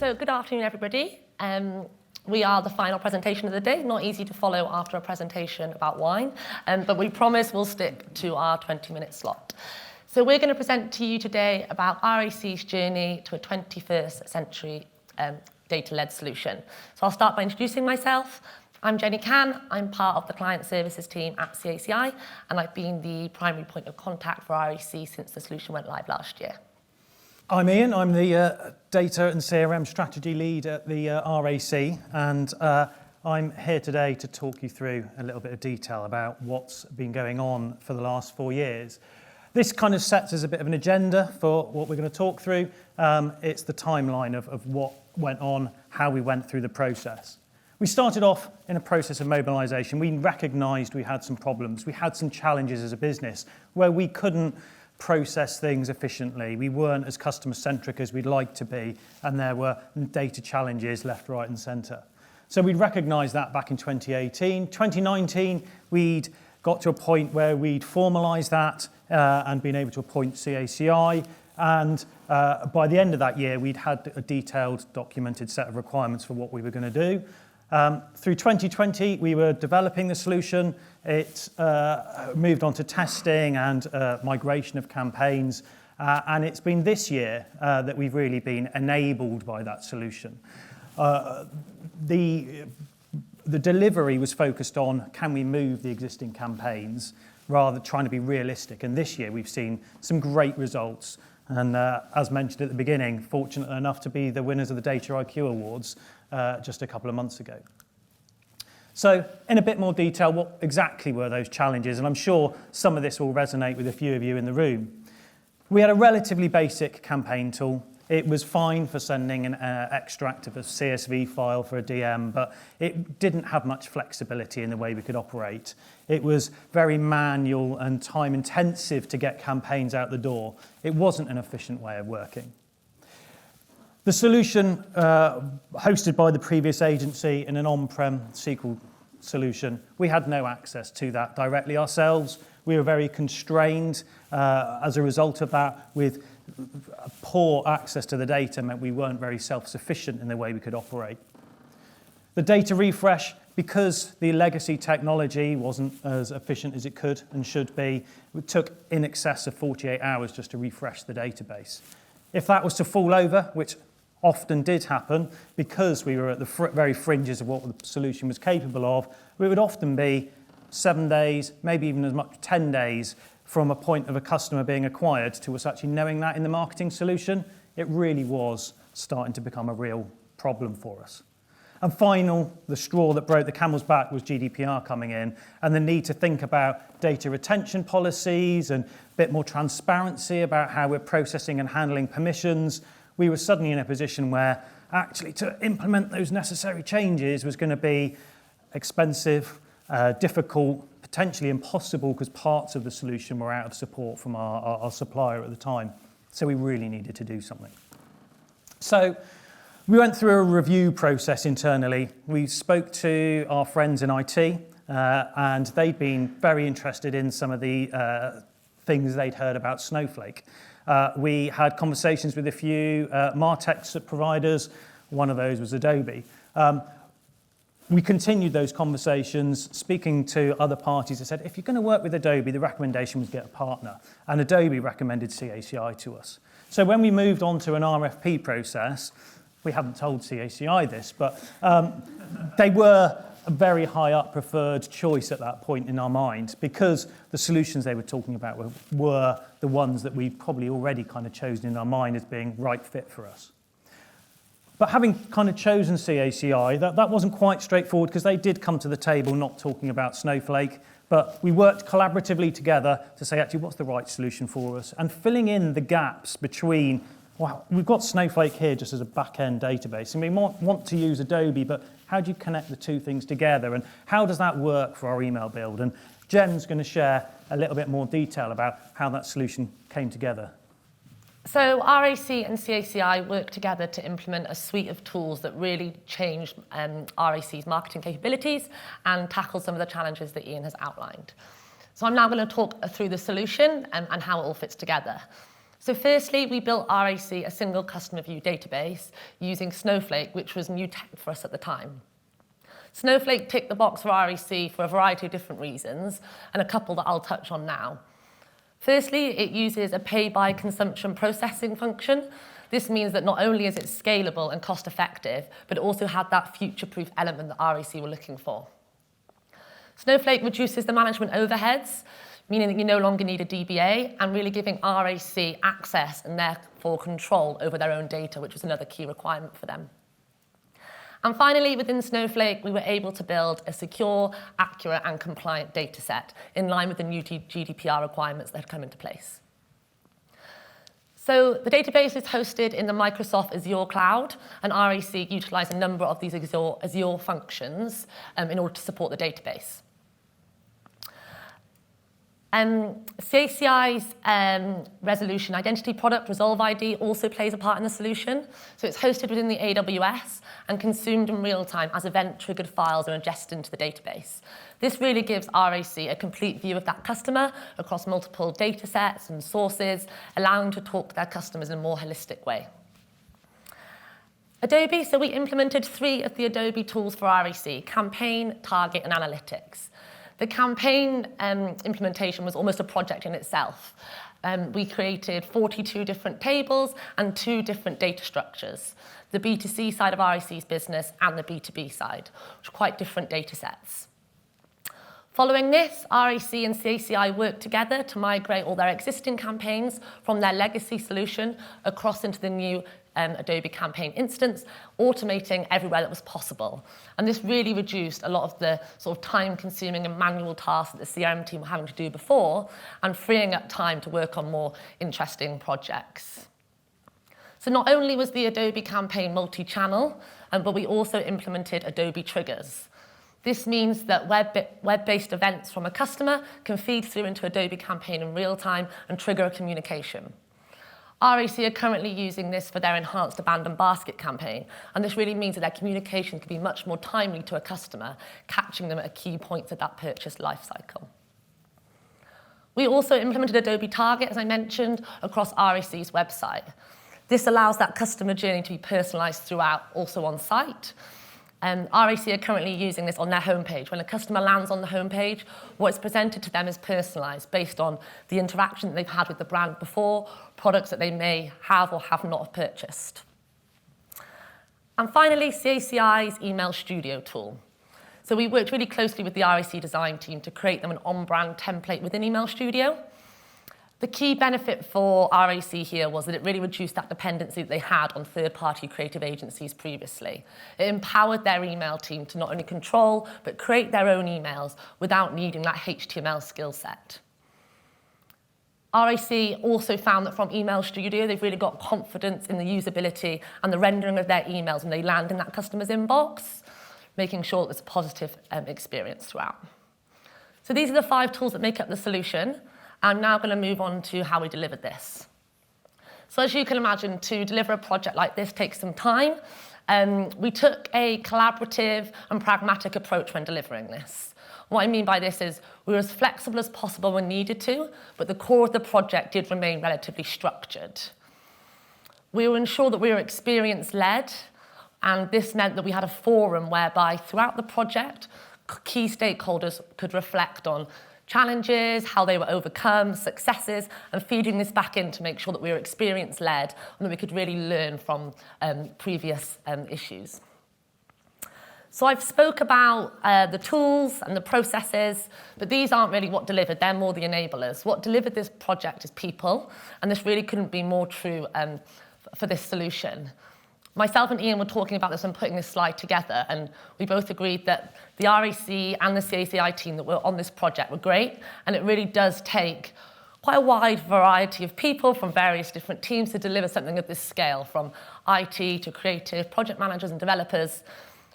So good afternoon, everybody. We are the final presentation of the day. Not easy to follow after a presentation about wine, but we promise we'll stick to our 20-minute slot. So we're going to present to you today about RAC's journey to a 21st century data-led solution. So I'll start by introducing myself. I'm Jenny Can. I'm part of the client services team at CACI, and I've been the primary point of contact for RAC since the solution went live last year. I'm Ian. I'm the data and CRM strategy lead at the RAC, and I'm here today to talk you through a little bit of detail about what's been going on for the last 4 years. This kind of sets as a bit of an agenda for what we're going to talk through. It's the timeline of what went on, how we went through the process. We started off in a process of mobilisation. We recognised we had some problems. We had some challenges as a business where we couldn't process things efficiently. We weren't as customer-centric as we'd like to be, and there were data challenges left, right and centre. So we'd recognised that back in 2018. 2019, we'd got to a point where we'd formalised that and been able to appoint CACI, and by the end of that year, we'd had a detailed, documented set of requirements for what we were going to do. Through 2020, we were developing the solution. It moved on to testing and migration of campaigns. And it's been this year that we've really been enabled by that solution. The delivery was focused on, can we move the existing campaigns, rather than trying to be realistic. And this year, we've seen some great results. And as mentioned at the beginning, fortunate enough to be the winners of the Data IQ Awards just a couple of months ago. So in a bit more detail, what exactly were those challenges? And I'm sure some of this will resonate with a few of you in the room. We had a relatively basic campaign tool. It was fine for sending an extract of a CSV file for a DM, but it didn't have much flexibility in the way we could operate. It was very manual and time intensive to get campaigns out the door. It wasn't an efficient way of working. The solution hosted by the previous agency in an on-prem SQL solution, we had no access to that directly ourselves. We were very constrained as a result of that, with poor access to the data meant we weren't very self-sufficient in the way we could operate. The data refresh, because the legacy technology wasn't as efficient as it could and should be, it took in excess of 48 hours just to refresh the database. If that was to fall over, which often did happen because we were at the very fringes of what the solution was capable of, it would often be 7 days, maybe even as much as 10 days from a point of a customer being acquired to us actually knowing that in the marketing solution. It really was starting to become a real problem for us. And the straw that broke the camel's back was GDPR coming in, and the need to think about data retention policies and a bit more transparency about how we're processing and handling permissions. We were suddenly in a position where actually to implement those necessary changes was going to be expensive, difficult, potentially impossible, because parts of the solution were out of support from our supplier at the time. So we really needed to do something. So we went through a review process internally. We spoke to our friends in IT, and they'd been very interested in some of the things they'd heard about Snowflake. We had conversations with a few MarTech providers. One of those was Adobe. We continued those conversations, speaking to other parties that said, if you're going to work with Adobe, the recommendation was get a partner. And Adobe recommended CACI to us. So when we moved on to an RFP process, we hadn't told CACI this, but they were a very high up preferred choice at that point in our mind, because the solutions they were talking about were the ones that we probably already kind of chosen in our mind as being right fit for us. But having kind of chosen CACI, that wasn't quite straightforward, because they did come to the table not talking about Snowflake, but we worked collaboratively together to say, actually, what's the right solution for us? And filling in the gaps between, well, we've got Snowflake here just as a back-end database, and we want to use Adobe, but how do you connect the two things together? And how does that work for our email build? And Jen's going to share a little bit more detail about how that solution came together. So RAC and CACI worked together to implement a suite of tools that really changed RAC's marketing capabilities and tackle some of the challenges that Ian has outlined. So I'm now going to talk through the solution and how it all fits together. So firstly, we built RAC, a single customer view database, using Snowflake, which was new tech for us at the time. Snowflake ticked the box for RAC for a variety of different reasons, and a couple that I'll touch on now. Firstly, it uses a pay-by-consumption processing function. This means that not only is it scalable and cost-effective, but it also had that future-proof element that RAC were looking for. Snowflake reduces the management overheads, meaning that you no longer need a DBA, and really giving RAC access and therefore control over their own data, which was another key requirement for them. And finally, within Snowflake, we were able to build a secure, accurate, and compliant data set in line with the new GDPR requirements that had come into place. So the database is hosted in the Microsoft Azure cloud, and RAC utilized a number of these Azure functions in order to support the database. CACI's resolution identity product, Resolve ID, also plays a part in the solution. So it's hosted within the AWS and consumed in real time as event-triggered files are ingested into the database. This really gives RAC a complete view of that customer across multiple data sets and sources, allowing them to talk to their customers in a more holistic way. Adobe, so we implemented 3 of the Adobe tools for RAC: Campaign, Target, and Analytics. The campaign implementation was almost a project in itself. We created 42 different tables and 2 different data structures, the B2C side of RAC's business and the B2B side, which are quite different data sets. Following this, RAC and CACI worked together to migrate all their existing campaigns from their legacy solution across into the new Adobe Campaign instance, automating everywhere that was possible. And this really reduced a lot of the sort of time-consuming and manual tasks that the CRM team were having to do before, and freeing up time to work on more interesting projects. So not only was the Adobe Campaign multi-channel, but we also implemented Adobe Triggers. This means that web-based events from a customer can feed through into Adobe Campaign in real time and trigger a communication. RAC are currently using this for their enhanced abandoned basket campaign, and this really means that their communication can be much more timely to a customer, catching them at key points of that purchase lifecycle. We also implemented Adobe Target, as I mentioned, across RAC's website. This allows that customer journey to be personalized throughout, also on site. RAC are currently using this on their homepage. When a customer lands on the homepage, what's presented to them is personalised based on the interaction that they've had with the brand before, products that they may have or have not purchased. And finally, CACI's Email Studio tool. So we worked really closely with the RAC design team to create them an on-brand template within Email Studio. The key benefit for RAC here was that it really reduced that dependency that they had on third-party creative agencies previously. It empowered their email team to not only control, but create their own emails without needing that HTML skill set. RAC also found that from Email Studio, they've really got confidence in the usability and the rendering of their emails when they land in that customer's inbox, making sure that it's a positive experience throughout. So these are the 5 tools that make up the solution. I'm now going to move on to how we delivered this. So as you can imagine, to deliver a project like this takes some time. We took a collaborative and pragmatic approach when delivering this. What I mean by this is we were as flexible as possible when needed to, but the core of the project did remain relatively structured. We will ensure that we were experience-led, and this meant that we had a forum whereby throughout the project, key stakeholders could reflect on challenges, how they were overcome, successes, and feeding this back in to make sure that we were experience-led and that we could really learn from previous issues. So I've spoke about the tools and the processes, but these aren't really what delivered, they're more the enablers. What delivered this project is people, and this really couldn't be more true for this solution. Myself and Ian were talking about this and putting this slide together, and we both agreed that the RAC and the CACI team that were on this project were great, and it really does take quite a wide variety of people from various different teams to deliver something of this scale, from IT to creative, project managers and developers.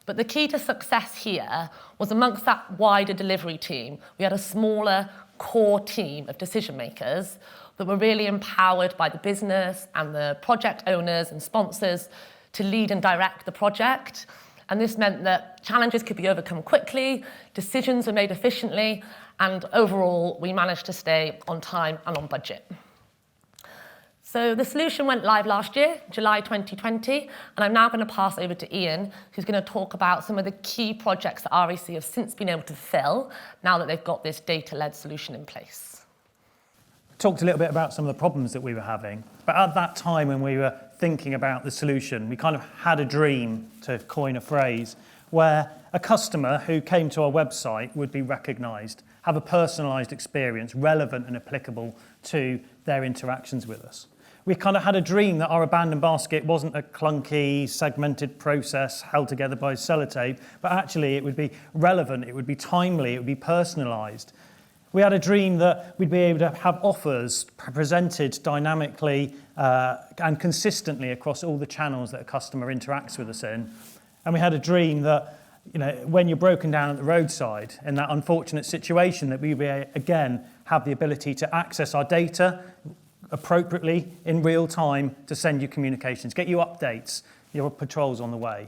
But the key to success here was amongst that wider delivery team, we had a smaller core team of decision makers that were really empowered by the business and the project owners and sponsors to lead and direct the project. And this meant that challenges could be overcome quickly, decisions were made efficiently, and overall, we managed to stay on time and on budget. So the solution went live last year, July 2020, and I'm now going to pass over to Ian, who's going to talk about some of the key projects that RAC have since been able to fill now that they've got this data-led solution in place. Talked a little bit about some of the problems that we were having, but at that time when we were thinking about the solution, we kind of had a dream, to coin a phrase, where a customer who came to our website would be recognised, have a personalised experience, relevant and applicable to their interactions with us. We kind of had a dream that our abandoned basket wasn't a clunky, segmented process held together by sellotape, but actually it would be relevant, it would be timely, it would be personalised. We had a dream that we'd be able to have offers presented dynamically and consistently across all the channels that a customer interacts with us in. And we had a dream that, when you're broken down at the roadside in that unfortunate situation, that we would again have the ability to access our data appropriately in real time to send you communications, get you updates, your patrols on the way.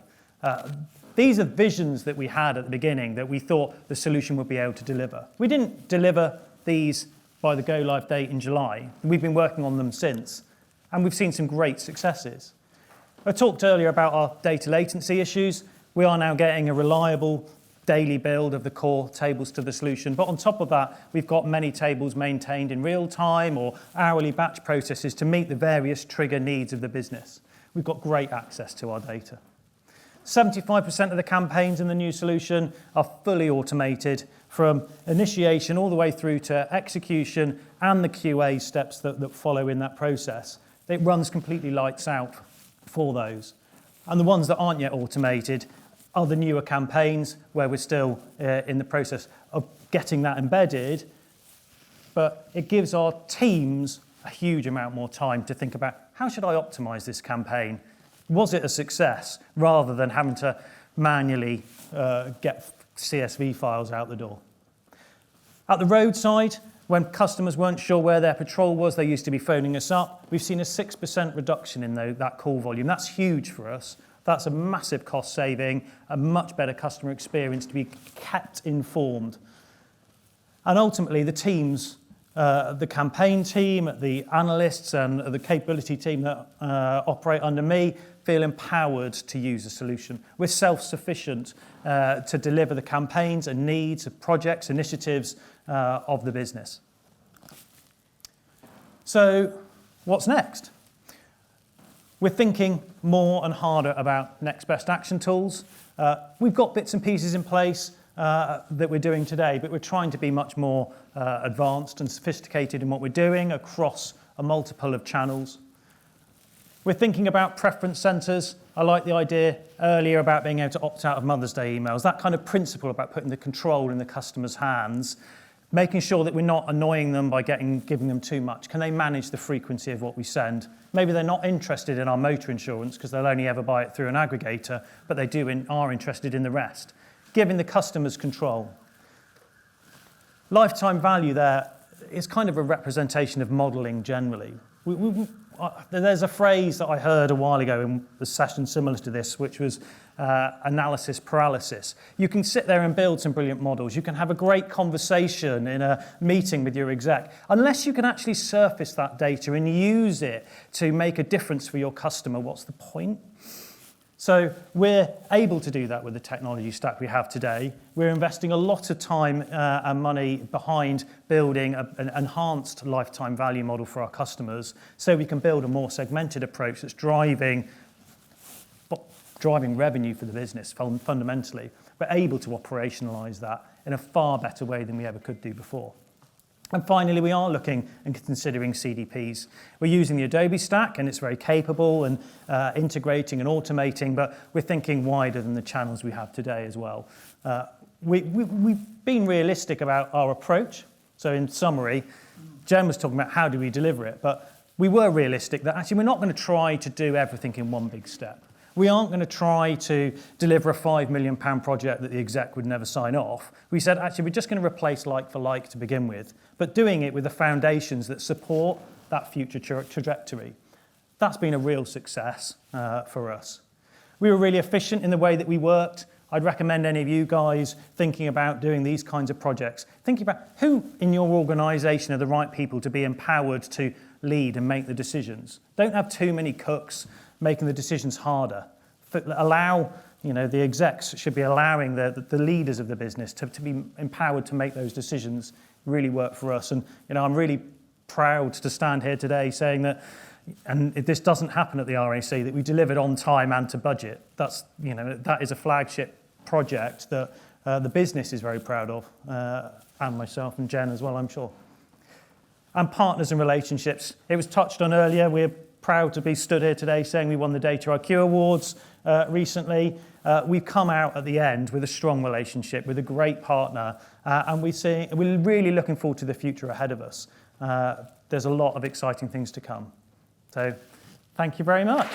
These are visions that we had at the beginning that we thought the solution would be able to deliver. We didn't deliver these by the go live date in July. We've been working on them since, and we've seen some great successes. I talked earlier about our data latency issues. We are now getting a reliable daily build of the core tables to the solution. But on top of that, we've got many tables maintained in real time or hourly batch processes to meet the various trigger needs of the business. We've got great access to our data. 75% of the campaigns in the new solution are fully automated from initiation all the way through to execution and the QA steps that follow in that process. It runs completely lights out for those. And the ones that aren't yet automated are the newer campaigns where we're still in the process of getting that embedded, but it gives our teams a huge amount more time to think about, how should I optimize this campaign? Was it a success? Rather than having to manually get CSV files out the door. At the roadside, when customers weren't sure where their patrol was, they used to be phoning us up. We've seen a 6% reduction in that call volume. That's huge for us. That's a massive cost saving, a much better customer experience to be kept informed. And ultimately, the teams, the campaign team, the analysts and the capability team that operate under me feel empowered to use the solution. We're self-sufficient to deliver the campaigns and needs of projects, initiatives of the business. So what's next? We're thinking more and harder about next best action tools. We've got bits and pieces in place that we're doing today, but we're trying to be much more advanced and sophisticated in what we're doing across a multiple of channels. We're thinking about preference centres. I like the idea earlier about being able to opt out of Mother's Day emails, that kind of principle about putting the control in the customer's hands, making sure that we're not annoying them by giving them too much. Can they manage the frequency of what we send? Maybe they're not interested in our motor insurance because they'll only ever buy it through an aggregator, but they are interested in the rest. Giving the customers control. Lifetime value there is kind of a representation of modelling generally. There's a phrase that I heard a while ago in a session similar to this, which was analysis paralysis. You can sit there and build some brilliant models. You can have a great conversation in a meeting with your exec. Unless you can actually surface that data and use it to make a difference for your customer, what's the point? So we're able to do that with the technology stack we have today. We're investing a lot of time and money behind building an enhanced lifetime value model for our customers so we can build a more segmented approach that's driving revenue for the business fundamentally, but able to operationalize that in a far better way than we ever could do before. And finally, we are looking and considering CDPs. We're using the Adobe stack, and it's very capable and integrating and automating, but we're thinking wider than the channels we have today as well. We've been realistic about our approach. So in summary, Jen was talking about how do we deliver it, but we were realistic that actually we're not going to try to do everything in one big step. We aren't going to try to deliver a £5 million project that the exec would never sign off. We said, actually, we're just going to replace like for like to begin with, but doing it with the foundations that support that future trajectory. That's been a real success for us. We were really efficient in the way that we worked. I'd recommend any of you guys thinking about doing these kinds of projects, thinking about who in your organisation are the right people to be empowered to lead and make the decisions. Don't have too many cooks making the decisions harder. Allow, the execs should be allowing the leaders of the business to be empowered to make those decisions really work for us. And, I'm really proud to stand here today saying that, and if this doesn't happen at the RAC, that we delivered on time and to budget. That's, that is a flagship project that the business is very proud of, and myself and Jen as well, I'm sure. And partners and relationships. It was touched on earlier. We're proud to be stood here today saying we won the Data IQ Awards recently. We've come out at the end with a strong relationship, with a great partner, and we're really looking forward to the future ahead of us. There's a lot of exciting things to come. So, thank you very much.